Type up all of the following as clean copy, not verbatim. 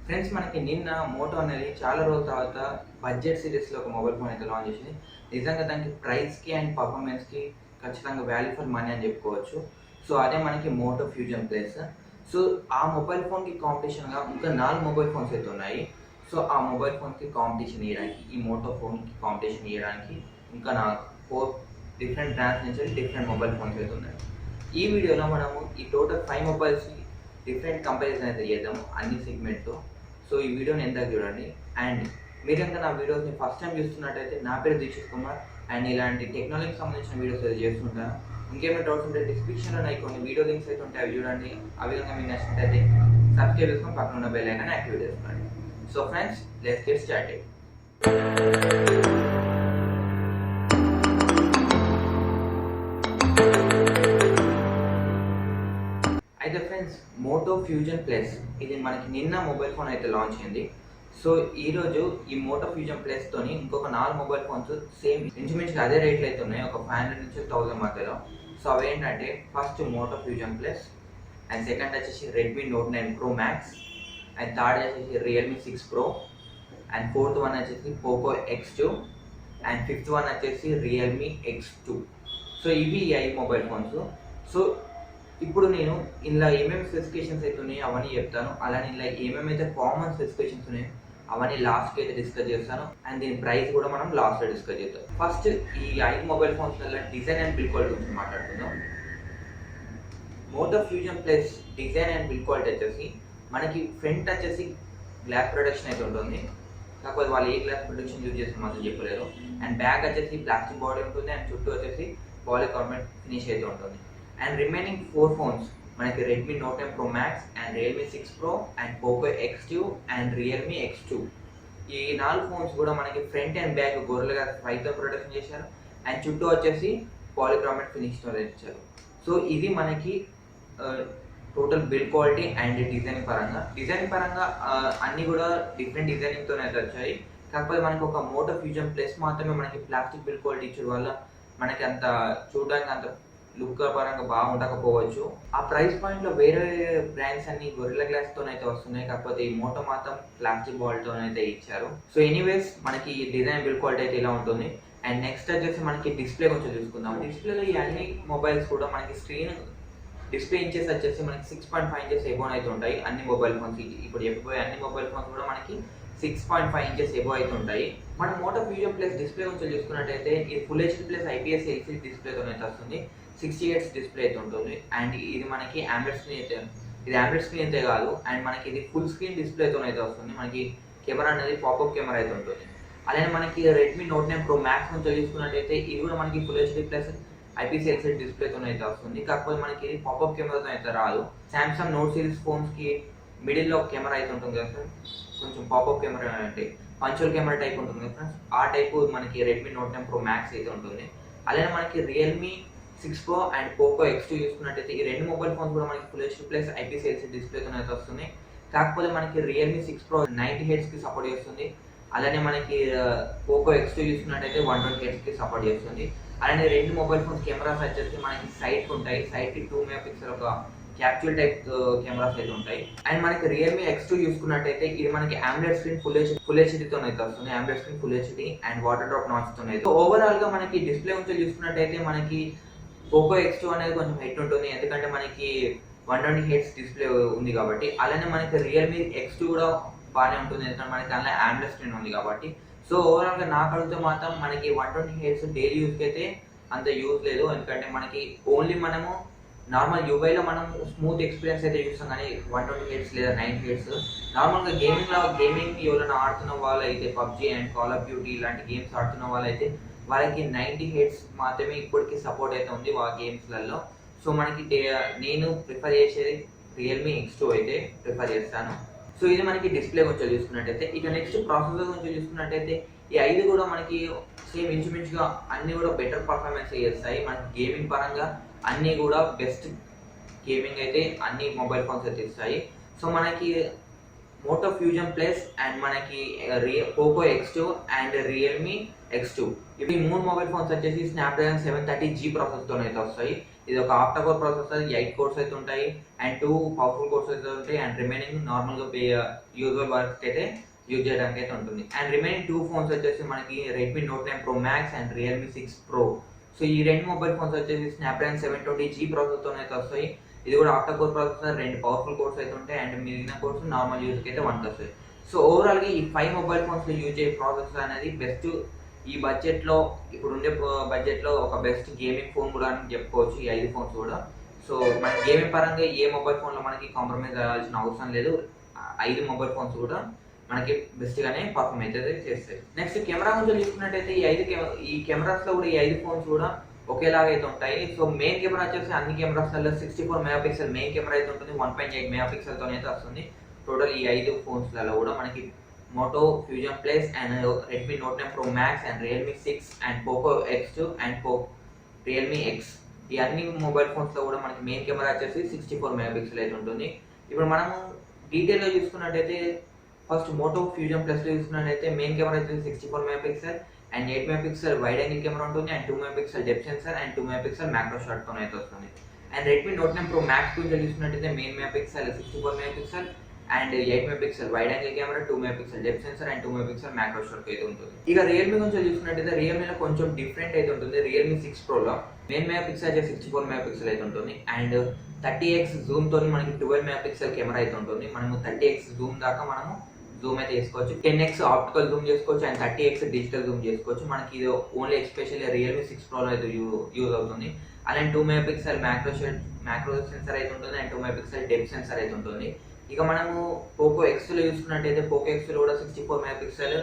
Friends, మనకి నిన్న Moto అనేది చాలా రోజుల తర్వాత బడ్జెట్ సిరీస్లో ఒక మొబైల్ ఫోన్ అయితే లాంచ్ చేసింది. నిజంగా దానికి ప్రైస్కి అండ్ పర్ఫార్మెన్స్కి ఖచ్చితంగా వాల్యూ ఫర్ మనీ అని చెప్పుకోవచ్చు. సో అదే మనకి మోటో ఫ్యూజన్ ప్లస్. సో ఆ మొబైల్ ఫోన్కి కాంపిటీషన్గా ఇంకా 4 మొబైల్ ఫోన్స్ అయితే ఉన్నాయి. సో ఆ మొబైల్ ఫోన్కి కాంపిటీషన్ ఇవ్వడానికి, ఈ మోటో ఫోన్కి కాంపిటీషన్ ఇవ్వడానికి ఇంకా 4 డిఫరెంట్ బ్రాండ్స్ నుంచి డిఫరెంట్ మొబైల్ ఫోన్స్ అయితే ఉన్నాయి. ఈ వీడియోలో మనము ఈ టోటల్ 5 మొబైల్స్ని డిఫరెంట్ కంపారిజన్ అయితే చేద్దాము అన్ని సెగ్మెంట్తో. సో ఈ వీడియోని ఎందాక చూడండి. అండ్ మీరు కనుక నా వీడియోస్ని ఫస్ట్ టైం చూస్తున్నట్టయితే నా పేరు దీక్షిత్ కుమార్. అండ్ ఇలాంటి టెక్నాలజీకి సంబంధించిన వీడియోస్ అయితే చేస్తుంటాను. ఇంకేమైనా డౌట్స్ ఉంటే డిస్క్రిప్షన్లో నాకు కొన్ని వీడియో లింక్స్ అయితే ఉంటాయి, అవి చూడండి. ఆ విధంగా మీకు నచ్చినట్టయితే సబ్స్క్రైబ్ చేసుకొని పక్కన ఉన్న బెల్ ఐకాన్ యాక్టివేట్ చేసుకోండి. So friends, let's get started. అయితే ఫ్రెండ్స్, మోటో ఫ్యూజన్ ప్లస్ ఇది మనకి నిన్న మొబైల్ ఫోన్ అయితే లాంచ్ అయింది. సో ఈరోజు ఈ మోటో ఫ్యూజన్ ప్లస్తోని ఇంకొక 4 మొబైల్ ఫోన్స్ సేమ్ ఇంచుమించుగా అదే రేట్లు అయితే ఉన్నాయి, ఒక 500 నుంచి 1000 మధ్యలో. సో అవి ఏంటంటే, first Moto Fusion plus, and second వచ్చేసి Redmi Note 9 Pro Max, and third వచ్చేసి Realme 6 Pro, and fourth one వచ్చేసి Poco X2, and fifth one వచ్చేసి రియల్మీ X2. సో ఇవి 5 మొబైల్ ఫోన్స్. సో ఇప్పుడు నేను ఇలా ఏమేమి స్పెసిఫికేషన్స్ అయితే ఉన్నాయో అవన్నీ చెప్తాను. అలానే ఇలా ఏమేమైతే కామన్ స్పెసిఫికేషన్స్ ఉన్నాయో అవన్నీ లాస్ట్కి అయితే డిస్కస్ చేస్తాను. అండ్ దీని ప్రైస్ కూడా మనం లాస్ట్లో డిస్కస్ చేద్దాం. ఫస్ట్ ఈ 5 మొబైల్ ఫోన్స్ వల్ల డిజైన్ అండ్ బిల్డ్ క్వాలిటీ గురించి మాట్లాడుకుందాం. Moto Fusion Plus design and build quality వచ్చేసి మనకి ఫ్రంట్ వచ్చేసి గ్లాస్ ప్రొడక్షన్ అయితే ఉంటుంది. కాకపోతే వాళ్ళు ఏ గ్లాస్ ప్రొడక్షన్ యూజ్ చేస్తే మాత్రం చెప్పలేరు. అండ్ బ్యాక్ వచ్చేసి ప్లాస్టిక్ బాడీ ఉంటుంది, అండ్ చుట్టూ వచ్చేసి పాలికార్బోనేట్ ఫినిష్ అయితే ఉంటుంది. అండ్ రిమైనింగ్ 4 ఫోన్స్ మనకి Redmi Note 9 Pro Max, and Realme 6 Pro, and Poco X2, and Realme X2. ఈ 4 ఫోన్స్ కూడా మనకి ఫ్రంట్ అండ్ బ్యాక్ గొర్రెలుగా 5తో ప్రొడక్షన్ చేశారు, అండ్ చుట్టూ వచ్చేసి పాలికార్బోనేట్ ఫినిష్తో ఇచ్చారు. సో ఇది మనకి total build quality and design పరంగా అన్నీ కూడా డిఫరెంట్ డిజైనింగ్తోనే అయితే వచ్చాయి. కాకపోతే మనకి ఒక మోటో ఫ్యూజన్ ప్లస్ మాత్రమే మనకి ప్లాస్టిక్ బిల్డ్ క్వాలిటీ ఇచ్చడం వల్ల మనకి అంత చూడడానికి అంత లుక్ పరంగా బాగుండకపోవచ్చు. ఆ ప్రైస్ పాయింట్లో వేరే బ్రాండ్స్ అన్ని గొరిల్లా గ్లాస్తో అయితే వస్తున్నాయి, కాకపోతే ఈ మోటో మాత్రం ప్లాస్టిక్ బాల్తో అయితే ఇచ్చారు. సో ఎనీవేస్, మనకి డిజైన్ బిల్డ్ క్వాలిటీ అయితే ఇలా ఉంటుంది. అండ్ నెక్స్ట్ వచ్చేసి మనకి డిస్ప్లే కొంచెం చూసుకుందాం. డిస్ప్లేలో ఈ అన్ని మొబైల్స్ కూడా మనకి స్క్రీన్ డిస్ప్లే ఇంచెస్ వచ్చేసి మనకి 6.5 ఇంచెస్ ఎబోన్ అయితే ఉంటాయి అన్ని మొబైల్ ఫోన్స్. ఇప్పుడు చెప్పబోయే అన్ని మొబైల్ ఫోన్స్ కూడా మనకి 6.5 ఇంచెస్ ఎబో అయితే ఉంటాయి. మనం మోటో ఫ్యూజన్ ప్లస్ డిస్ప్లే కొంచెం చూసుకున్నట్టయితే ఇది full HD plus IPS LCD డిస్ప్లేతో అయితే వస్తుంది. 60 హెర్ట్జ్ డిస్ప్లే అయితే ఉంటుంది. అండ్ ఇది మనకి ఆండ్రాయిడ్ స్క్రీన్ అయితే, ఇది ఆండ్రాయిడ్ స్క్రీన్ అయితే కాదు, అండ్ మనకి ఇది ఫుల్ స్క్రీన్ డిస్ప్లేతో అయితే వస్తుంది. మనకి కెమెరా అనేది పాపప్ కెమెరా అయితే ఉంటుంది. అలానే మనకి రెడ్మీ నోట్ 9 ప్రో మ్యాక్స్ నుంచి చూసుకున్నట్టయితే ఇది కూడా మనకి full HD plus IPS LCD డిస్ప్లేతో అయితే వస్తుంది. కాకపోతే మనకి ఇది పాపప్ కెమెరాతో అయితే రాదు. సామ్సంగ్ నోట్ సిరీస్ ఫోన్స్కి మిడిల్లో కెమెరా అయితే ఉంటుంది కదా ఫ్రెండ్స్, కొంచెం పాపప్ కెమెరా అంటే పంచువల్ కెమెరా టైప్ ఉంటుంది కదా ఫ్రెండ్స్, ఆ టైపు మనకి రెడ్మీ నోట్ 9 ప్రో మ్యాక్స్ అయితే ఉంటుంది. అలానే మనకి Realme 6 Pro and Poco X2 చూసుకున్నట్టయితే ఈ 2 మొబైల్ ఫోన్స్ కూడా మనకి full HD plus IPS LCD డిస్ప్లేతో అయితే వస్తుంది. కాకపోతే మనకి రియల్మీ 6 ప్రో 90 హెర్ట్జ్కి సపోర్ట్ చేస్తుంది. అలానే మనకి పోకో X2 చూసుకున్నట్టయితే 120 హెర్ట్జ్కి సపోర్ట్ చేస్తుంది. అలానే 2 మొబైల్ ఫోన్స్ కెమెరాస్ వచ్చేసి మనకి సైడ్కి ఉంటాయి. సైడ్కి 2 మెగాపిక్సెల్ ఒక క్యాప్చూల్ టైప్ కెమెరాస్ అయితే ఉంటాయి. అండ్ మనకి రియల్మీ X2 చూసుకున్నట్టయితే ఇది మనకి ఆండ్రాయిడ్ స్క్రీన్ ఫుల్ హెచ్డీతో అయితే వస్తుంది. Android screen full HD and water drop నాచ్తో అయితే. ఓవరాల్ గా మనకి డిస్ప్లే నుంచి చూసుకున్నట్టయితే మనకి పోకో X2 అనేది కొంచెం హైట్ ఉంటుంది, ఎందుకంటే మనకి 120 హెర్ట్జ్ డిస్ప్లే ఉంది కాబట్టి. అలానే మనకి రియల్మీ X2 కూడా బాగానే ఉంటుంది, ఎందుకంటే మనకి అందులో ఆండ్రాయిడ్ స్క్రీన్ ఉంది కాబట్టి. సో ఓవరాల్గా నాకు అడిగితే మాత్రం మనకి 120 హెర్ట్జ్ డైలీ యూస్కి అయితే అంత యూజ్ లేదు, ఎందుకంటే మనకి ఓన్లీ మనము నార్మల్ యూఐలో మనం స్మూత్ ఎక్స్పీరియన్స్ అయితే చూస్తాం, కానీ 120 హెర్ట్జ్ లేదా 90 హెర్ట్జ్ నార్మల్గా గేమింగ్ ఎవరైనా ఆడుతున్న వాళ్ళు అయితే PUBG and call of duty ఇలాంటి గేమ్స్ ఆడుతున్న వాళ్ళు అయితే వాళ్ళకి 90 హెర్ట్జ్ మాత్రమే ఇప్పటికీ సపోర్ట్ అయితే ఉంది ఆ గేమ్స్లలో. సో మనకి నేను ప్రిఫర్ చేసేది రియల్మీ X2 అయితే ప్రిఫర్ చేస్తాను. సో ఇది మనకి డిస్ప్లే కొంచెం చూసుకున్నట్టయితే. ఇక నెక్స్ట్ ప్రాసెసర్ కొంచెం చూసుకున్నట్టయితే ఈ 5 కూడా మనకి సేమ్ ఇంచుమించుగా అన్నీ కూడా బెటర్ పర్ఫార్మెన్స్ చేస్తాయి. మనకి గేమింగ్ పరంగా అన్నీ కూడా బెస్ట్ గేమింగ్ అయితే అన్ని మొబైల్ ఫోన్స్ అయితే ఇస్తాయి. సో మనకి మోటో ఫ్యూజన్ ప్లస్ అండ్ మనకి Poco X2 and Realme X2 ఇవి 3 మొబైల్ ఫోన్స్ వచ్చేసి స్నాప్డ్రాగన్ 730G ప్రాసెస్తో అయితే వస్తాయి. ఇది ఒక ఆక్టా కోర్ ప్రాసెసర్, 8 కోర్స్ అయితే ఉంటాయి అండ్ 2 పవర్ఫుల్ కోర్స్ అయితే ఉంటాయి అండ్ రిమైనింగ్ నార్మల్గా యూజువల్ వర్క్ అయితే యూజ్ చేయడానికి అయితే ఉంటుంది. అండ్ రిమైనింగ్ 2 ఫోన్స్ వచ్చేసి మనకి Redmi Note 9 Pro Max and Realme 6 pro. So ఈ 2 మొబైల్ ఫోన్స్ వచ్చేసి స్నాప్డ్రాగన్ 720G ప్రాసెసర్తో అయితే వస్తాయి. ఇది కూడా octa core processor, 2 powerful course అయితే ఉంటాయి అండ్ మిగిలిన కోర్స్ నార్మల్ యూజ్కి అయితే 1 వస్తాయి. సో ఓవరాల్గా ఈ 5 మొబైల్ ఫోన్స్లో యూజ్ అయ్యే ప్రాసెసర్ అనేది బెస్ట్. ఈ బడ్జెట్లో ఇప్పుడు ఉండే బడ్జెట్లో ఒక బెస్ట్ గేమింగ్ ఫోన్ కూడా అని చెప్పుకోవచ్చు ఈ 5 ఫోన్స్ కూడా. సో మన గేమింగ్ పరంగా ఏ మొబైల్ ఫోన్లో మనకి కాంప్రమైజ్ అవ్వాల్సిన అవసరం లేదు. 5 మొబైల్ ఫోన్స్ కూడా మనకి బెస్ట్గానే పర్ఫామ్ అయితే చేస్తాయి. నెక్స్ట్ కెమెరా గురించి చూసుకున్నట్టయితే ఈ కెమెరాస్లో కూడా ఈ 5 ఫోన్స్ కూడా ఒకేలాగా అయితే ఉంటాయి. సో మెయిన్ కెమెరా వచ్చేసి అన్ని కెమెరాస్లలో 64 మెగాపిక్సెల్ మెయిన్ కెమెరా అయితే ఉంటుంది. 1.8 మెగాపిక్సెల్తో అయితే వస్తుంది. టోటల్ ఈ 5 ఫోన్స్లలో కూడా మనకి Moto Fusion Plus and Redmi Note 9 Pro Max and Realme 6 and Poco X2 and Realme X ఈ అన్ని మొబైల్ ఫోన్స్లో కూడా మనకి మెయిన్ కెమెరా వచ్చేసి 64 మెగాపిక్సెల్ అయితే ఉంటుంది. ఇప్పుడు మనం డీటెయిల్గా చూసుకున్నట్టయితే ఫస్ట్ Moto Fusion Plusలో చూసుకున్నట్టయితే మెయిన్ కెమెరా వచ్చేసి 64 megapixel and 8 megapixel wide angle camera ఉంటుంది and 2 megapixel depth sensor and 2 megapixel macro షాట్తో అయితే వస్తుంది. And Redmi Note 9 Pro Max గురించి చూసుకున్నట్టయితే main megapixel 64 megapixel and 8 megapixel wide angle camera, 2 megapixel depth sensor and 2 megapixel macro shot అయితే ఉంటుంది. ఇక Realme గురించి చూసుకున్నట్టయితే రియల్మీలో కొంచెం డిఫరెంట్ అయితే ఉంటుంది. రియల్మీ 6 ప్రోలో మెయిన్ మెగాపిక్సెల్ అయితే 64 మెగాపిక్సెల్ అయితే ఉంటుంది అండ్ 30x జూమ్ తోని మనకి 12 మెగాపిక్సెల్ కెమెరా అయితే ఉంటుంది. మనము 30x జూమ్ దాకా మనము జూమ్ అయితే చేసుకోవచ్చు. 10x ఆప్టికల్ జూమ్ చేసుకోవచ్చు అండ్ 30x డిజిటల్ జూమ్ చేసుకోవచ్చు. మనకి ఇది ఓన్లీ ఎస్పెషల్లీ రియల్మీ 6 ప్రోలో అయితే యూజ్ అవుతుంది. అలాంటి 2 మెగాపిక్సెల్ మ్యాక్రో సెన్సార్ అయితే ఉంటుంది అండ్ 2 మెగాపిక్సెల్ డెప్త్ సెన్సార్ అయితే ఉంటుంది. ఇక మనము పోకో ఎక్స్లో చూసుకున్నట్టయితే పోకో ఎక్స్లో కూడా 64 మెగాపిక్సెల్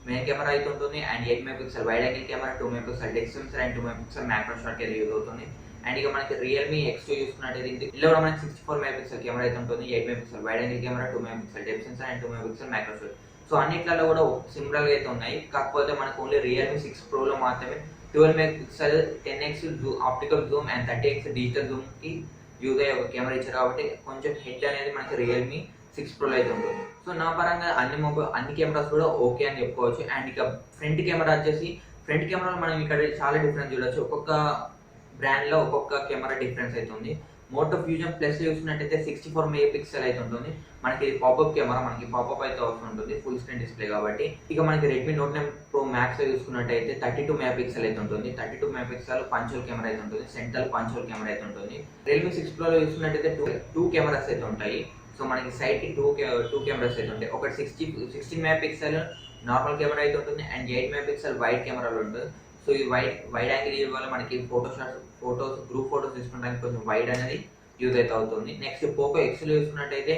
మెయిన్ కెమెరా అయితే ఉంటుంది and 8 megapixel wide angle camera, 2 megapixel depth sensor and 2 megapixel macro shot అయితే యూజ్ అవుతుంది. అండ్ ఇక మనకి రియల్మీ X2 చూసుకున్నట్టయితే ఇందులో కూడా మనకి 64 మెగాపిక్సెల్ కెమెరా అయితే ఉంటుంది, 8 megapixel wide angle camera, 2 megapixel depth sensor and 2 megapixel macro shot. So అన్నిట్లలో కూడా సిమిలర్గా అయితే ఉన్నాయి. కాకపోతే మనకు ఓన్లీ రియల్మీ 6 ప్రోలో మాత్రమే 12 megapixel 10x optical zoom and 30x digital జూమ్కి యూజ్ అయ్యే ఒక కెమెరా ఇచ్చారు కాబట్టి కొంచెం హెడ్ అనేది మనకి రియల్మీ 6 ప్రోలో అయితే ఉంటుంది. సో నా పరంగా అన్ని కెమెరాస్ కూడా ఓకే అని చెప్పుకోవచ్చు. అండ్ ఇక ఫ్రంట్ కెమెరా వచ్చేసి ఫ్రంట్ కెమెరాలో మనం ఇక్కడ చాలా డిఫరెన్స్ చూడొచ్చు. ఒక్కొక్క బ్రాండ్లో ఒక్కొక్క కెమెరా డిఫరెన్స్ అయితే ఉంది. మోటో ఫ్యూజన్ ప్లస్ చూసినట్టయితే 64 మెగాపిక్సెల్ అయితే ఉంటుంది. మనకి ఇది పాపప్ కెమెరా, మనకి పాపప్ అయితే వస్తుంటుంది ఫుల్ స్క్రీన్ డిస్ప్లే కాబట్టి. ఇక మనకి రెడ్మీ నోట్ 9 ప్రో మ్యాక్స్ చూసుకున్నట్టయితే 32 మెగాపిక్సెల్ అయితే ఉంటుంది. 32 మెగాపిక్సెల్ పంచోల్ కెమెరా అయితే ఉంటుంది, సెంట్రల్ పంచోల్ కెమెరా అయితే ఉంటుంది. రియల్మీ 6 ప్రోలో చూసుకున్నట్టయితే టూ కెమెరాస్ అయితే ఉంటాయి. సో మనకి సైడ్కి టూ కెమెరాస్ అయితే ఉంటాయి. ఒకటి 16 మెగాపిక్సెల్ నార్మల్ కెమెరా అయితే ఉంటుంది అండ్ 8 మెగాపిక్సెల్ వైడ్ కెమెరాలు ఉంటుంది. సో ఈ వైడ్ యాంగిల్ వల్ల మనకి గ్రూప్ ఫోటోస్ తీసుకుంటానికి కొంచెం వైడ్ అనేది యూజ్ అయితే అవుతుంది. నెక్స్ట్ పోకో ఎక్స్లో చూసుకున్నట్టయితే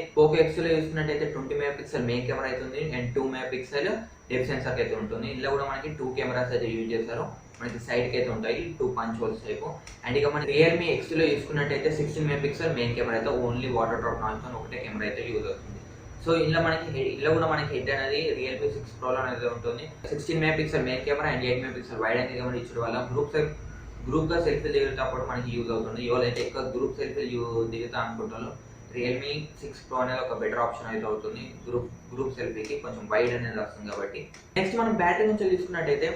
20 మెగాపిక్సెల్ మెయిన్ కెమెరా అవుతుంది అండ్ 2 మెగాపిక్సెల్ డెప్త్ సెన్సార్ అయితే ఉంటుంది. ఇందులో కూడా మనకి 2 కెమెరాస్ అయితే యూజ్ చేస్తారు. మనకి సైడ్కి అయితే ఉంటాయి 2 పంచ్ హోల్స్ టైపు. అండ్ ఇక మనకి రియల్మీ X2లో చూసుకున్నట్టయితే 16 మెగాపిక్సెల్ మెయిన్ కెమెరా అయితే ఓన్లీ వాటర్ డ్రాప్ నాయిస్తో ఒకటే కెమెరా అయితే యూజ్ అవుతుంది. సో ఇందులో కూడా మనకి హెడ్ అనేది రియల్మీ 6 ప్రోలో అనేది ఉంటుంది. 16 megapixel main camera and 8 megapixel wide angle camera ఇచ్చడం వల్ల గ్రూప్గా సెల్ఫీ దిగేటప్పుడు మనకి యూజ్ అవుతుంది. ఎవరైతే ఎక్కువ గ్రూప్ సెల్ఫీలు దిగుతా అనుకుంటారో రియల్మీ 6 ప్రో అనేది ఒక బెటర్ ఆప్షన్ అయితే అవుతుంది. గ్రూప్ సెల్ఫీకి కొంచెం వైడ్ అనేది వస్తుంది కాబట్టి. నెక్స్ట్ మనం బ్యాటరీ నుంచి తీసుకున్నట్టయితే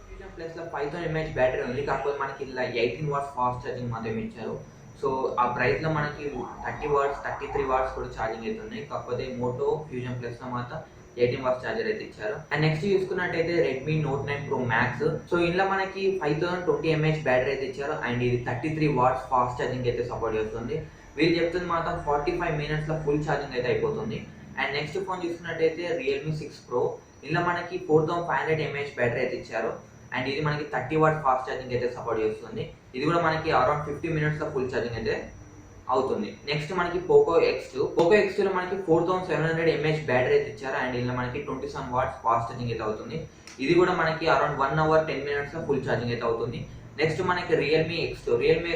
ఫ్యూజన్ ప్లస్లో 5000 mAh బ్యాటరీ ఉంది. కాకపోతే మనకి ఇలా 18 వాట్స్ ఫాస్ట్ ఛార్జింగ్ మాత్రమే ఇచ్చారు. సో ఆ ప్రైస్లో మనకి 30 వాట్స్ 33 వాట్స్ కూడా ఛార్జింగ్ అయితే ఉన్నాయి. కాకపోతే మోటో ఫ్యూజన్ ప్లస్లో మాత్రం 18 వాట్స్ ఛార్జర్ అయితే ఇచ్చారు. అండ్ నెక్స్ట్ చూసుకున్నట్టయితే Redmi Note 9 Pro max. So ఇందులో మనకి 5020 mAh బ్యాటరీ అయితే ఇచ్చారు అండ్ ఇది 33 వాట్స్ ఫాస్ట్ ఛార్జింగ్ అయితే సపోర్ట్ చేస్తుంది. వీళ్ళు చెప్తుంది మాత్రం 45 మినిట్స్లో ఫుల్ ఛార్జింగ్ అయితే అయిపోతుంది. అండ్ నెక్స్ట్ ఫోన్ చూసుకున్నట్టయితే రియల్మీ 6 ప్రో. ఇందులో మనకి 4500 mAh బ్యాటరీ అయితే ఇచ్చారు అండ్ ఇది మనకి 30 వాట్ ఫాస్ట్ ఛార్జింగ్ అయితే సపోర్ట్ చేస్తుంది. ఇది కూడా మనకి అరౌండ్ 50 మినిట్స్లో ఫుల్ ఛార్జింగ్ అయితే అవుతుంది. నెక్స్ట్ మనకి పోకో X2లో మనకి 4700 mAh బ్యాటరీ అయితే ఇచ్చారు అండ్ ఇందులో మనకి 27 వాట్స్ ఫాస్ట్ ఛార్జింగ్ అయితే అవుతుంది. ఇది కూడా మనకి అరౌండ్ 1 అవర్ 10 మినిట్స్లో ఫుల్ ఛార్జింగ్ అయితే అవుతుంది. నెక్స్ట్ మనకి రియల్మీ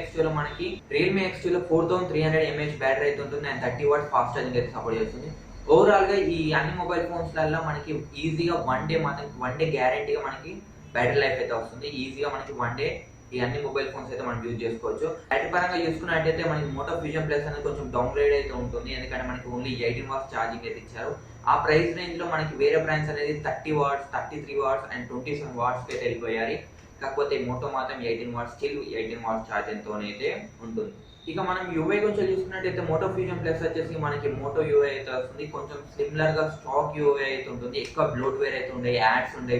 X2లో మనకి 4300 mAh బ్యాటరీ అయితే ఉంటుంది అండ్ 30 వాట్స్ ఫాస్ట్ ఛార్జింగ్ అయితే సపోర్ట్ చేస్తుంది. ఓవరాల్గా ఈ అన్ని మొబైల్ ఫోన్స్లలో మనకి ఈజీగా వన్ డే గ్యారంటీగా మనకి బ్యాటరీ లైఫ్ అయితే వస్తుంది. ఈజీగా మనకి 1 డే ఈ అన్ని మొబైల్ ఫోన్స్ అయితే మనం యూజ్ చేసుకోవచ్చు. బ్యాటరీ పరంగా చూసుకున్నట్టయితే మనకి మోటో ఫ్యూజన్ ప్లస్ అనేది కొంచెం డౌన్ గ్రేడ్ అయితే ఉంటుంది. ఎందుకంటే మనకి ఓన్లీ 18 వాట్స్ ఛార్జింగ్ అయితే ఇచ్చారు. ఆ ప్రైస్ రేంజ్లో మనకి వేరే బ్రాండ్స్ అనేది 30 వాట్స్ 33 వాట్స్ అండ్ 27 వాట్స్కి అయితే వెళ్ళిపోయాయి. కాకపోతే మోటో మాత్రం 18 వాట్స్, స్టిల్ 18 వాట్స్ ఛార్జింగ్తోనైతే ఉంటుంది. ఇక మనం యూఐ గురించి చూసుకున్నట్టయితే మోటో ఫ్యూజన్ ప్లస్ వచ్చేసి మనకి మోటో యూఐ అయితే వస్తుంది. కొంచెం సిమిలర్ గా స్టాక్ యూఐ అయితే ఉంటుంది. ఎక్కువ బ్లోట్వేర్ అయితే ఉండే, యాడ్స్ ఉండే,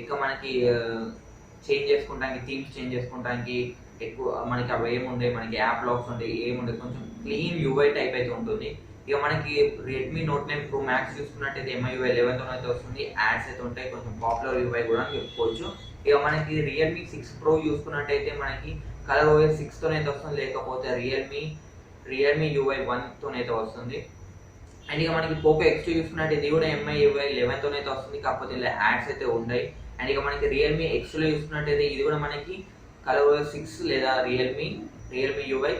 ఎక్కువ మనకి చేంజ్ చేసుకోవడానికి, థీమ్స్ చేంజ్ చేసుకోవడానికి ఎక్కువ మనకి అవి ఏముండే, మనకి యాప్ లాక్స్ ఉండే, ఏముండే, కొంచెం క్లీన్ యూఐ టైప్ అయితే ఉంటుంది. ఇక మనకి రెడ్మీ నోట్ 9 ప్రో మ్యాక్స్ చూసుకున్నట్టయితే MIUI 11 అయితే వస్తుంది. యాడ్స్ అయితే ఉంటాయి, కొంచెం పాపులర్ యూఐ కూడా అని చెప్పుకోవచ్చు. ఇక మనకి రియల్మీ 6 ప్రో చూసుకున్నట్టయితే మనకి కలర్ OS 6 తోనైతే వస్తుంది, లేకపోతే రియల్మీ UI 1 తోనైతే వస్తుంది. అండ్ ఇక మనకి పోకో X2 చూసుకున్నట్టు ఇది కూడా MIUI 11 తోనైతే వస్తుంది, కాకపోతే ఇలా యాడ్స్ అయితే ఉంటాయి. అండ్ ఇక మనకి రియల్మీ X2 చూసుకున్నట్టయితే ఇది కూడా మనకి కలర్ OS 6 లేదా రియల్మీ UI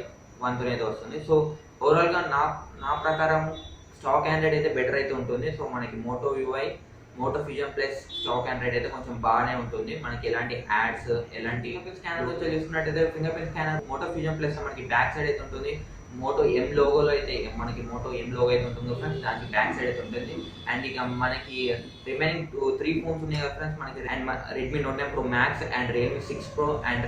1 తోనైతే వస్తుంది. సో ఓవరాల్గా నా ప్రకారం స్టాక్ ఆండ్రాయిడ్ అయితే బెటర్ అయితే ఉంటుంది. సో మనకి Moto Fusion Plus stock Android అయితే కొంచెం బాగానే ఉంటుంది. మనకి ఎలాంటి యాడ్స్, ఎలాంటి స్కానర్ గురించి చూసుకున్నట్టయితే finger print scanner Moto Fusion Plus మనకి బ్యాక్ సైడ్ అయితే ఉంటుంది. మోటో M లోగోలో అయితే మనకి మోటో M లోగో అయితే ఉంటుంది ఫ్రెండ్స్, దానికి బ్యాక్ సైడ్ అయితే ఉంటుంది. అండ్ ఇక మనకి రిమైనింగ్ 3 ఫోన్స్ ఉన్నాయి కదా ఫ్రెండ్స్, మనకి Redmi Note 9 Pro Max and Realme 6 Pro and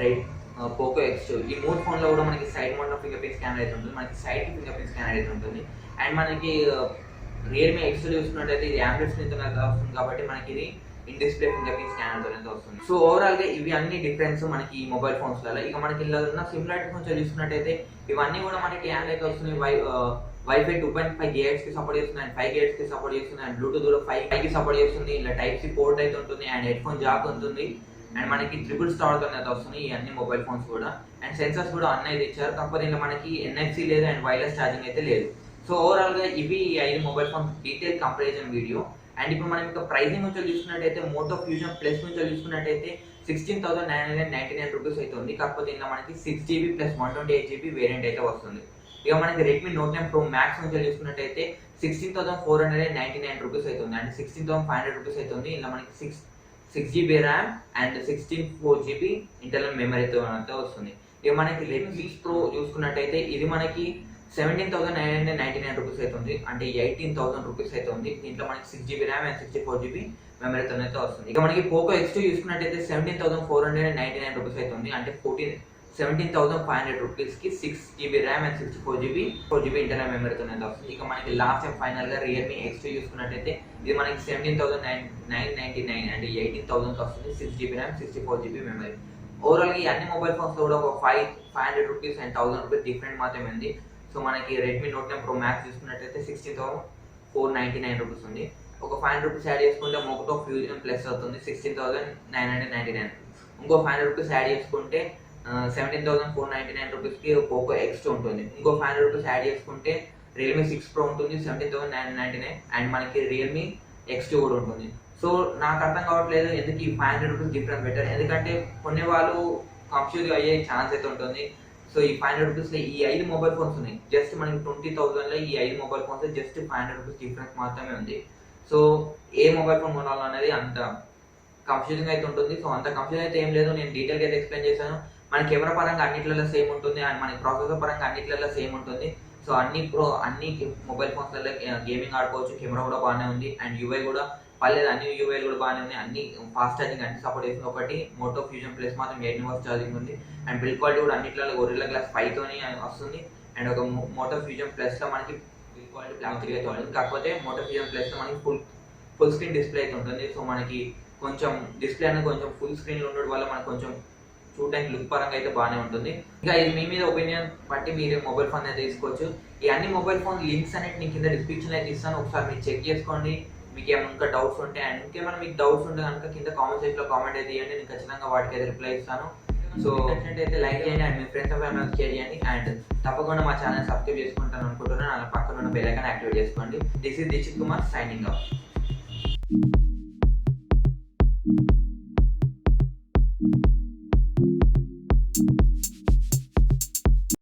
Poco X2 ఈ 3 ఫోన్లో కూడా మనకి సైడ్ మోడ్లో ఫింగర్ ప్రింట్ స్కానర్ అయితే ఉంటుంది, మనకి సైడ్ ఫింగర్ ప్రింట్ స్కానర్ అయితే ఉంటుంది. అండ్ మనకి రియల్మీ X2 చూసుకున్నట్టయితే ఇది ఆండ్రాయిడ్ స్క్రీన్తో వస్తుంది కాబట్టి మనకి ఇది in display finger print scanner తోనే వస్తుంది. సో ఓవరాల్ గా ఇవి అన్ని డిఫరెన్స్ మనకి ఈ మొబైల్ ఫోన్స్ లలో. ఇక మనకి ఇలా ఉన్న సిమిలారిటీ కొంచెం చూసుకున్నట్టయితే ఇవన్నీ కూడా మనకి ఆండ్రాయిడ్ వస్తుంది. వైఫై 2.5 GHz కి సపోర్ట్ చేస్తుంది, అండ్ 5 GHz కి సపోర్ట్ చేస్తుంది, అండ్ బ్లూటూత్ కూడా 5 కి సపోర్ట్ చేస్తుంది. ఇలా టైప్ సి పోర్ట్ అయితే ఉంటుంది, అండ్ హెడ్ ఫోన్ జాక్ ఉంటుంది, అండ్ మనకి ట్రిపుల్ స్టార్ తో అయితే వస్తుంది ఈ అన్ని మొబైల్ ఫోన్స్ కూడా. అండ్ సెన్సర్స్ కూడా అన్నీ అయితే ఇచ్చారు, కాకపోతే ఇలా మనకి NFC లేదు అండ్ వైర్లెస్ ఛార్జింగ్ అయితే లేదు. సో ఓవరాల్ గా ఇవి 5 mobile phone detail comparison video. And ఇప్పుడు మనం ఇంకా ప్రైసింగ్ నుంచి చూసుకున్నట్టయితే మోటో ఫ్యూజన్ ప్లస్ నుంచి చూసుకున్నట్టయితే 16,999 రూపీస్ అయితే ఉంది, కాకపోతే ఇంకా మనకి 6GB ప్లస్ 128GB వేరియంట్ అయితే వస్తుంది. ఇక మనకి రెడ్మీ నోట్ 9 ప్రో మ్యాక్స్ నుంచి చూసుకున్నట్టయితే 16,499 రూపీస్ అయితే ఉంది, అంటే 16,500 రూపీస్ అయితే ఉంది. ఇలా మనకి 6GB RAM and 64GB internal మెమరీతో వస్తుంది. ఇక మనకి రెడ్మీ ప్రో చూసుకున్నట్టయితే ఇది మనకి 17,999 రూపీస్ అయితే ఉంది, అంటే 18,000 రూపీస్ అయితే ఉంది. దీంట్లో మనకి 6GB ర్యామ్ అండ్ 64GB మెమరీతో అయితే వస్తుంది. ఇక మనకి పోకో X2 చూసుకున్నట్టయితే 17,499 రూపీస్ అయితే ఉంది, అంటే 17,500 రూపీస్ కి 6GB RAM and 64GB internal మెమరీతో అయితే వస్తుంది. ఇక మనకి లాస్ట్ అండ్ ఫైనల్ గా రియల్మీ X2 చూసుకున్నట్టయితే ఇది మనకి 17,999 అంటే 18,000 వస్తుంది, 6GB RAM 64GB memory. Overall గా ఈ అన్ని మొబైల్ ఫోన్స్ లో కూడా ఒక 500 రూపీస్ అండ్ 1000 రూపీస్ డిఫరెంట్ మాత్రమే ఉంది. సో మనకి రెడ్మీ నోట్ 9 ప్రో మ్యాక్స్ చూసుకున్నట్టయితే 16,499 రూపీస్ ఉంది. ఒక 500 రూపీస్ యాడ్ చేసుకుంటే మోటో ఫ్యూజన్ ప్లస్ అవుతుంది 16,999. ఇంకో 500 రూపీస్ యాడ్ చేసుకుంటే 17,499 రూపీస్కి పోకో X2 ఉంటుంది. ఇంకో 500 రూపీస్ యాడ్ చేసుకుంటే రియల్మీ 6 ప్రో ఉంటుంది 17,999, అండ్ మనకి రియల్మీ X2 కూడా ఉంటుంది. సో నాకు అర్థం కావట్లేదు ఎందుకు ఈ 500 రూపీస్ డిఫరెన్స్ బెటర్, ఎందుకంటే కొన్ని వాళ్ళు కన్ఫ్యూజ్ అయ్యే ఛాన్స్ అయితే ఉంటుంది. సో ఈ 500 రూపీస్లో ఈ 5 మొబైల్ ఫోన్స్ ఉన్నాయి, జస్ట్ మనకి 20,000లో ఈ 5 mobile phones just 500 rupees difference మాత్రమే ఉంది. సో ఏ మొబైల్ ఫోన్ కొనాలి అనేది అంత కన్ఫ్యూజింగ్ అయితే ఉంటుంది. సో అంత కన్ఫ్యూజన్ అయితే ఏం లేదు, నేను డీటెయిల్గా అయితే ఎక్స్ప్లెయిన్ చేశాను. మన కెమెరా పరంగా అన్నిట్లలో సేమ్ ఉంటుంది, అండ్ మనకి ప్రాసెసర్ పరంగా అన్నిట్లలో సేమ్ ఉంటుంది. సో అన్ని మొబైల్ ఫోన్స్లలో గేమింగ్ ఆడుకోవచ్చు, కెమెరా కూడా బాగానే ఉంది, అండ్ యూఐ కూడా పర్లేదు, అన్ని యూఐలు కూడా బాగానే ఉన్నాయి, అన్ని ఫాస్ట్ ఛార్జింగ్ అన్ని సపోర్ట్ చేస్తుంది. ఒకటి మోటో ఫ్యూజన్ ప్లస్ మాత్రం 8 వాట్స్ ఛార్జింగ్ ఉంది, అండ్ బిల్డ్ క్వాలిటీ కూడా అన్నిట్లలో గొరిల్లా గ్లాస్ 5తోని వస్తుంది. అండ్ ఒక మోటో ఫ్యూజన్ ప్లస్లో మనకి బిల్డ్ క్వాలిటీ బ్లాక్ అయితే ఉంటుంది, కాకపోతే మోటో ఫ్యూజన్ ప్లస్లో మనకి ఫుల్ స్క్రీన్ డిస్ప్లే అయితే ఉంటుంది. సో మనకి కొంచెం డిస్ప్లే అనేది కొంచెం ఫుల్ స్క్రీన్లో ఉండడం వల్ల మనకు కొంచెం చూడడానికి లుక్ పరంగా అయితే బాగానే ఉంటుంది. ఇంకా ఇది మీ మీద ఒపీనియన్ బట్టి మీరు మొబైల్ ఫోన్ అయితే తీసుకోవచ్చు. ఈ అన్ని మొబైల్ ఫోన్ లింక్స్ అనేది నేను కింద డిస్క్రిప్షన్ అయితే ఇస్తాను, ఒకసారి మీరు చెక్ చేసుకోండి. మీకు ఏమైనా ఇంకా డౌట్స్ ఉంటే, అండ్ ఇంకేమైనా మీకు డౌట్స్ ఉంటే కనుక కింద కామెంట్ సెక్షన్లో కామెంట్ అయితే ఇవ్వండి, నేను ఖచ్చితంగా వాటికి అయితే రిప్లై ఇస్తాను. సో అయితే లైక్ చేయండి, అండ్ మీ ఫ్రెండ్స్ అండ్ ఫ్యామిలీ షేర్ చేయండి, అండ్ తప్పకుండా మా ఛానల్ సబ్స్క్రైబ్ చేసుకుంటాను అనుకుంటున్నాను. అలా పక్కన ఉన్న బెల్ ఐకాన్ యాక్టివేట్ చేసుకోండి. This is Dikshit Kumar signing of.